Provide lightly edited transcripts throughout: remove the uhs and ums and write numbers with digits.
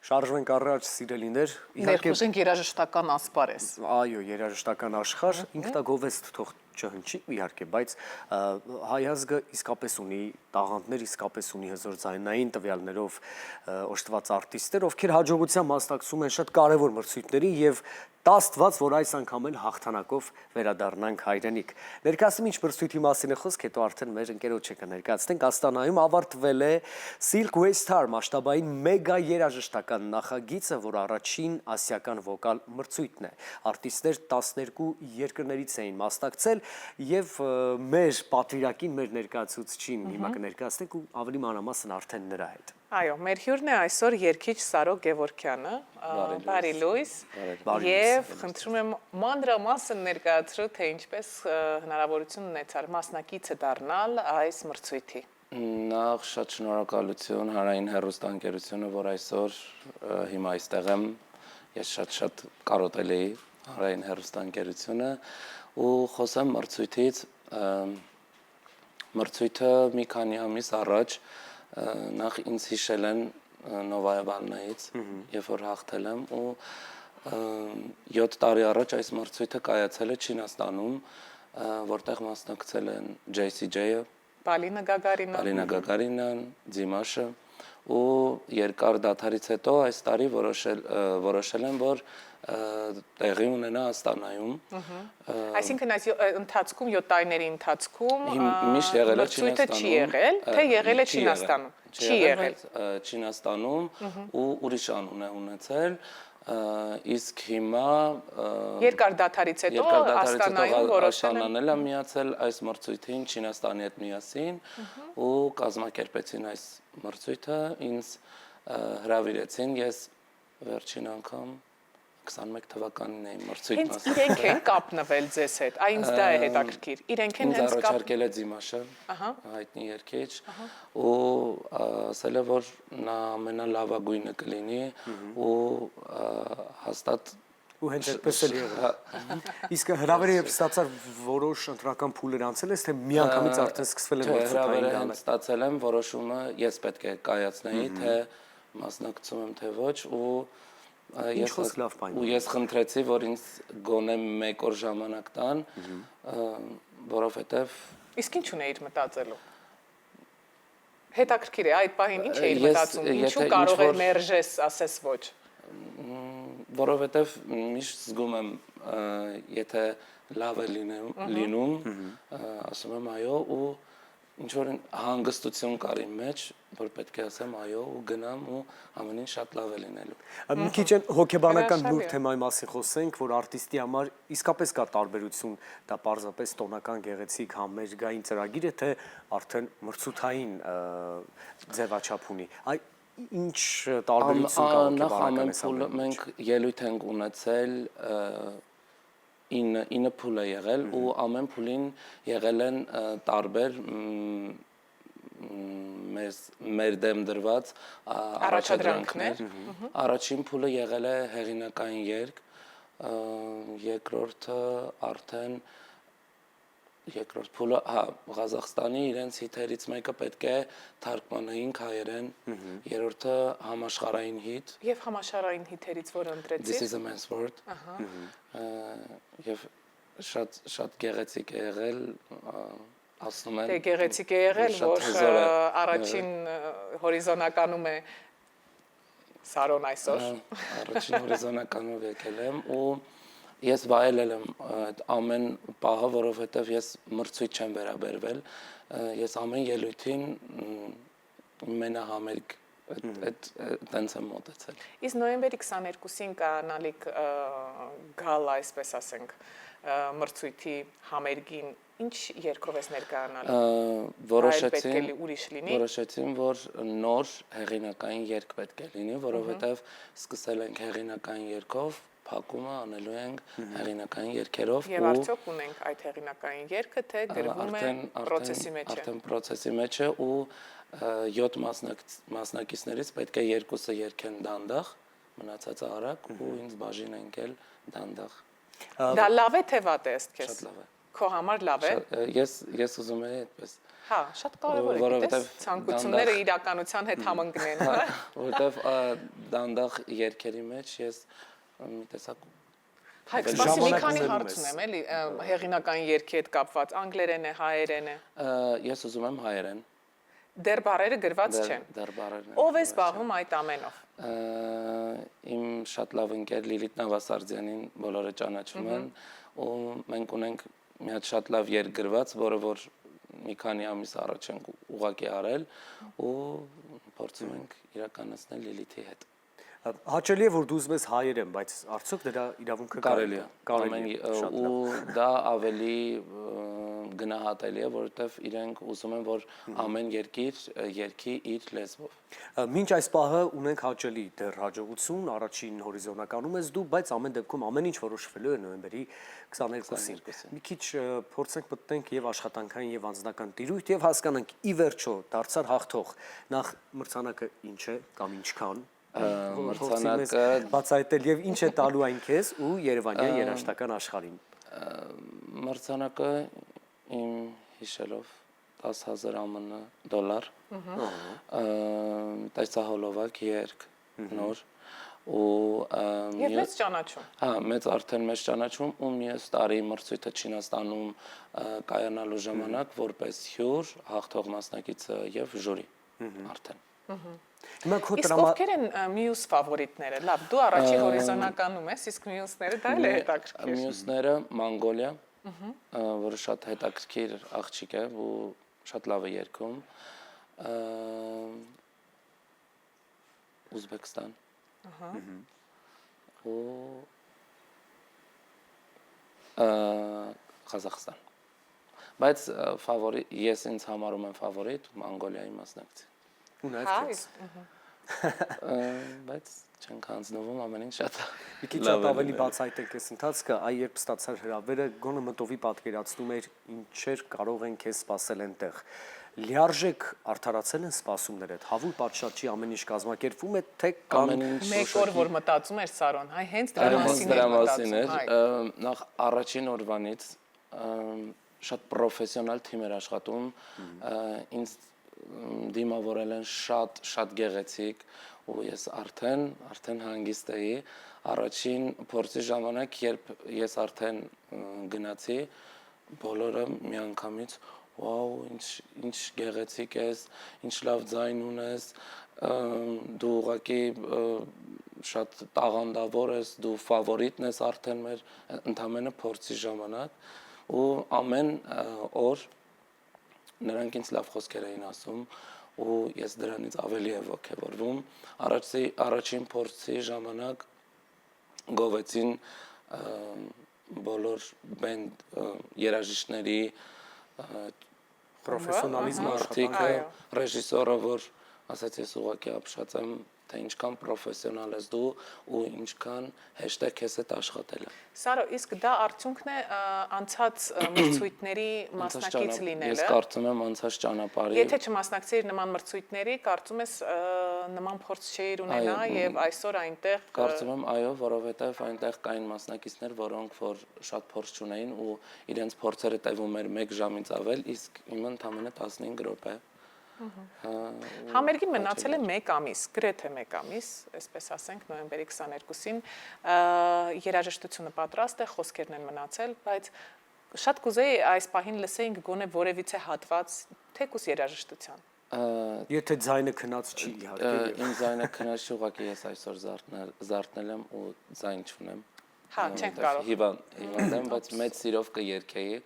Շարժվենք առաջ սիրելիներ, Ներխուժենք երաժշտական ասպարես։ Այո, երաժշտական աշխարհ, ինքնագովեստ թող չհնչի իհարկե, բայց հայ ազգը իսկապես ունի տաղանդներ, իսկապես ունի հզոր ձայնային տվյալներով օժտված արտիստներ, ովքեր հաջողությամբ մասնակցում են շատ կարևոր մրցույթների եւ տա Աստված, որ այս անգամ էլ հաղթանակով վերադառնանք հայրենիք։ Ներկայացնում ինչ մրցույթի մասին է խոսք, հետո արդեն մեր ընկերոջը կներկայացնենք։ Աստանայում ավարտվել է Silk Way Star մասշտաբային մեգա երաժշտական նախագիծը, որ առաջին ասիական վոկալ մրցույթն է։ Արտիստներ 12 երկրներից էին մասնակցել եւ մեր պատվիրակին, մեր ներկայացուցչին հիմա կներկայացնենք ու ավելի մանրամասն արդեն նրա հետ։ Այո, մեր հյուրն է այսօր երգիչ Սարո Գևորգյանը, բարի լույս, եւ խնդրում եմ մանրամասն ներկայացրու, թե ինչպես հնարավորություն ունեցար մասնակիցը դառնալ այս մրցույթի։ Նախ շատ շնորհակալություն Հանրային հեռուստաընկերությունը, որ այսօր հիմա այստեղ եմ, ես շատ կարոտել էի Հանրային հեռուստաընկերությունը ու խոսեմ մրցույթից, մրցույթը մի քանի ամիս առաջ նախ ինձ հիշել են Նովայա Վալնայից, երբ որ հաղթել եմ ու 7 տարի առաջ այս մրցույթը կայացել է Չինաստանում, որտեղ մասնակցել են JCJ-ը, Պալինա Գագարինան, Դիմաշը ու երկար դադարից հետո այս տարի որոշել են, որ տեղի ունենա Աստանայում։ Այսինքն այս ընթացքում 7 տարիների ընթացքում միշտ եղել է մրցույթը չի եղել, թե եղել է Չինաստանում։ Չի եղել Չինաստանում ու ուրիշ անուն է ունեցել, իսկ հիմա երկար դադարից հետո Աստանայում որոշել են միացել այս մրցույթին Չինաստանի հետ միասին ու կազմակերպեցին այս մրցույթը, ինձ հրավիրեցին, ես վերջին անգամ 21 թվականին էի մրցույթ մասնակցել։ Իրենք են կապնվել ձեզ հետ, այնց դա է հետաքրքիր։ Իրենք են հենց առաջարկել է Դիմաշը, հայտնի երգիչ, ու ասել է, որ նա ամենալավագույնը կլինի ու հաստատ ու հենց այդպես էլ եղավ։ Իսկ հրավերը երբ ստացար որոշ ընտրական փուլեր անցել ես, թե միանգամից արդեն սկսվել է մրցույթային հրավերը ստացել եմ, որոշումը ես պետք է կայացնեի, թե մասնակցում եմ, թե ոչ ու ես խնդրեցի, որ ինձ գոնե 1 օր ժամանակ տան, որովհետև Իսկ ինչ ունեիր մտածելու։ Հետաքրքիր է, այդ պահին ինչ էիր մտածում, ինչու կարող էր մերժես, ասես ոչ։ Որովհետև միշտ զգում եմ, եթե լավ է լինում, ասում եմ այո ու ինչ-որ հանգստություն կար իմ մեջ, որ պետք է ասեմ այո ու գնամ ու ամեն ինչ շատ լավ է լինելու։ Մի քիչ հոգեբանական նուրբ թեմայի մասին խոսենք, որ արտիստի համար իսկապես կա տարբերություն, դա պարզապես տոնական գեղեցիկ համերգային ծրագիր է, թե արդեն մրցութային ձևաչափ ունի։ Ինչ տարբերություն կա հոգեբանական ամեն մենք ելույթ ենք ունեցել 9 փուլ է եղել ու ամեն փուլին եղել են տարբեր մեր դեմ դրված առաջադրանքներ։ Առաջին փուլը եղել է հեղինակային երգ, երկրորդ փուլը Ղազախստանի իրենց հիթերից մեկը պետք է թարգմանեին հայերեն, երրորդը համաշխարհային հիթ։ Եվ համաշխարհային հիթերից որ ընտրեցիք։ This is a man's word։ Եվ շատ գեղեցիկ է եղել, ասում են։ Դե գեղեցիկ է եղել, որ առաջին հորիզոնականում է Սարոն այսօր։ Առաջին հորիզոնականով եկել եմ ու ես վայելել եմ այդ ամեն պահը, որովհետև ես մրցույթ չեմ վերաբերվել, ես ամեն ելույթին մենահամերգ տենց եմ մոտեցել։ Իսկ նոյեմբերի 22-ին կանալիք գալա, այսպես ասենք, մրցույթի համերգին ինչ երգով ես ներկայանալու։ Որոշեցին, որ նոր հեղինակային երգ պետք է լինի, որովհետև սկսել ենք հեղինակային երգով, փակումը անելու ենք հեղինակային երգերով Եվ արդյոք ունենք այդ հեղինակային երգը, թե գրվում է պրոցեսի մեջ է։ Արդեն պրոցեսի մեջ է ու 7 մասնակիցներից պետք է 2-ը երգեն դանդաղ, մնացածը արագ ու ինձ բաժին են եկել դանդաղ։ Դա լավ է թե վատ է ըստ քեզ։ Շատ լավ է։ Քո համար լավ է։ Ես ուզում եի այդպես։ Հա, շատ կարևոր է, գիտես, ցանկությունները իրականության հետ համընկնեն, հա։ Որովհետև դանդաղ երգերի մեջ ես մի տեսակ Հայք, սպասի մի քանի հարց ունեմ, էլի, հեղինական երգի հետ կապված, անգլերեն է, հայերեն է։ Ես ուզում եմ հայերեն։ Դեռ բառերը գրված չեն։ Դեռ բառերն են։ Ով է զբաղվում այդ ամենով։ Իմ շատ լավ ընկեր Լիլիթ Նավասարդյանին բոլորը ճանաչում են, ու մենք ունենք մի հատ շատ լավ երգ գրված, որը որ մի քանի ամիս առաջ ենք ուղղակի արել ու փորձում ենք իրականացնել Լիլիթի հետ։ Հաճելի է որ դու ուզում ես հայերեն, բայց արդյոք դրա իրավունքը Կարելի է։ Ու դա ավելի գնահատելի է, որովհետև իրենք ուզում են, որ ամեն երկիր երգի իր լեզվով։ Մինչ այս պահը ունենք հաճելի դեռ հաջողություն, առաջին հորիզոնականում ես դու, բայց ամեն դեպքում ամեն ինչ որոշվելու է նոյեմբերի 22-ին։ Մի քիչ փորձենք մտնենք եւ աշխատանքային եւ անձնական տիրույթ եւ հասկանանք ի վերջո դարձար հաղթող նախ մրցանակը ինչ է կամ ինչքան Մրցանակը բացահայտել եւ ինչ է տալու այն քեզ ու Երևանյան երաժշտական աշխարհին։ Մրցանակը իմ հիշելով 10,000 $, տեսահոլովակ երգ նոր ու Եվ մեծ ճանաչում։ Հա, մեծ արդեն մեծ ճանաչում ու մյուս տարի մրցույթը Չինաստանում կայանալու ժամանակ որպես հյուր հաղթող մասնակիցը եւ ժյուրի արդեն։ Իսկ ովքեր են մյուս ֆավորիտները։ Լավ, դու առաջի հորիզոնականում ես, իսկ մյուսները դա էլ է հետաքրքիր։ Մյուսները Մանգոլիա, որը շատ հետաքրքիր աղջիկ է ու շատ լավ է երգում։ Ուզբեկստան։ Ու Ղազախստան։ Բայց ֆավորիտ ես ինձ համարում եմ ֆավորիտ Մանգոլիայի մասնակցի։ Ու նաև քեզ։ Բայց չենք հանձնվում ամեն ինչ շատ։ Մի քիչ շատ ավելի բացահայտենք այս ընթացքը, այ երբ ստացար հրավերը, գոնե մտովի պատկերացնում էր ինչեր կարող են քեզ սպասել այնտեղ։ Լիարժեք արդարացել են սպասումներդ, հավուր պատշաճի ամեն ինչ կազմակերպվում է, թե կան մեկ օր որ մտածում էր Սարոն, հայ հենց դրա մասին էր մտածում։ Նախ առաջին օրվանից շատ պրոֆեսիոնալ թիմ էր աշխատում, ինձ դիմավորել են շատ գեղեցիկ ու ես արդեն հանգիստ էի առաջին փորձի ժամանակ երբ ես արդեն գնացի բոլորը միանգամից վաու ինչ գեղեցիկ ես ինչ լավ ձայն ունես դու ուղղակի շատ տաղանդավոր ես դու ֆավորիտն ես արդեն մեր ընդամենը փորձի ժամանակ ու ամեն օր նրանք ինձ լավ խոսքեր էին ասում ու ես դրանից ավելի եմ ոգևորվում առաջին փորձի ժամանակ գովեցին բոլոր բենդ երաժիշտների պրոֆեսիոնալիզմը մարդիկը ռեժիսորը որ ասաց ես ուղղակի ապշած եմ թե ինչքան պրոֆեսիոնալ ես դու ու ինչքան հեշտ է քեզ հետ աշխատելը Սարո, իսկ դա արդյունքն է անցած մրցույթների մասնակից լինելը։ Ես կարծում եմ անցած ճանապարհի։ Եթե չմասնակցեիր նման մրցույթների, կարծում ես նման փորձ չէիր ունենա եւ այսօր այնտեղ Կարծում եմ այո, որովհետեւ այնտեղ կային մասնակիցներ, որոնք որ շատ փորձ ունեին ու իրենց փորձերը տևում էր 1 ժամից ավել, իսկ իմ ընդամենը 15 րոպե։ Համերգին մնացել է 1 ամիս, գրեթե 1 ամիս, այսպես ասենք, նոյեմբերի 22-ին երաժշտությունը պատրաստ է, խոսքերն են մնացել, բայց շատ կուզեի այս պահին լսեինք գոնե որևիցե հատված թեկուս երաժշտության։ Եթե ձայնը քնած չի իհարկե։ Իմ ձայնը քնած չի, ուղղակի ես այսօր զարթնել եմ ու ձայն չունեմ։ Հա, չենք կարող։ Հիվանդ եմ, բայց մեծ սիրով կերկեի,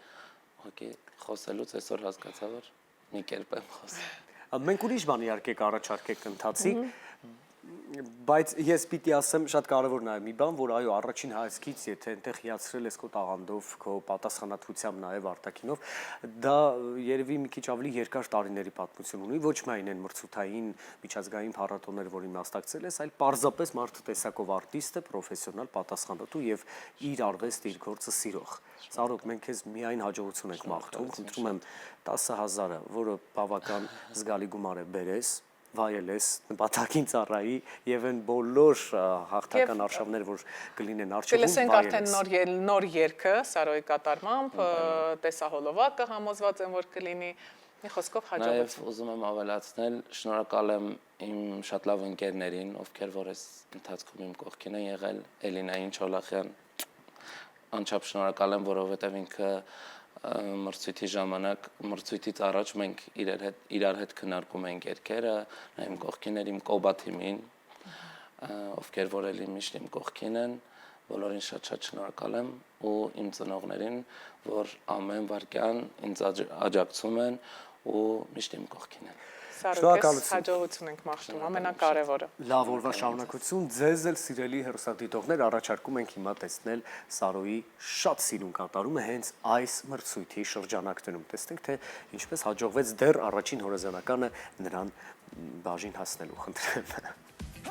ուղղակի խոսելուց այսօր հասկացա, որ մի կերպ եմ խոսում։ Մենք ուրիշ բան իհարկե կառաջարկենք ընթացի, բայց ես պիտի ասեմ շատ կարևոր նաև մի բան, որ այո, առաջին հայացքից, եթե այնտեղ հիացրել ես քո տաղանդով, քո պատասխանատվությամբ նաև արտաքինով, դա երևի մի քիչ ավելի երկար տարիների պատմություն ունի, ոչ միայն այն մրցութային միջազգային փառատոները, որին մասնակցել ես, այլ պարզապես մարդու տեսակով արտիստ է, պրոֆեսիոնալ, պատասխանատու եւ իր արվեստը, իր գործը սիրող։ Սարոկ, մենք քեզ միայն հաջողություն ենք մաղթում, խնդրում եմ 10,000-ը, որը բավական զգալի գումար է բերես, վայելես, նպատակին ծառայի եւ այն բոլոր հաղթական արշավներ, որ կլինեն արժեվում, Կլսենք արդեն նոր երգը Սարոյի կատարմամբ, տեսահոլովակը համոզված եմ, որ կլինի Մի խոսքով Նաև հաջողություն։ ուզում եմ ավելացնել, շնորհակալ եմ իմ շատ լավ ընկերներին, ովքեր որ այս ընթացքում իմ կողքին են եղել, Էլինային Չոլախյան, անչափ շնորհակալ եմ, որովհետև ինքը մրցույթի ժամանակ, մրցույթից առաջ մենք իրար հետ քննարկում էինք երգերը, նա իմ կողքին էր, իմ Կոբա թիմին, ովքեր որ էլի միշտ իմ կողքին են, բոլորին շատ-շատ շնորհակալ եմ ու իմ ծնողներին, որ ամեն վարքյան ինձ աջակցում են ու միշտ իմ կողքին են։ Սարոքես հաջողություն ենք մաղթում, ամենակարևորը։ Լավ օրվա շարունակություն, ձեզ էլ սիրելի հեռուստադիտողներ առաջարկում ենք հիմա տեսնել Սարոյի շատ սիրուն կատարումը հենց այս մրցույթի շրջանակներում։ Տեսնենք, թե ինչպես հաջողվեց դեռ առաջին հորիզոնականը նրան բաժին հասնելու, խնդրեմ։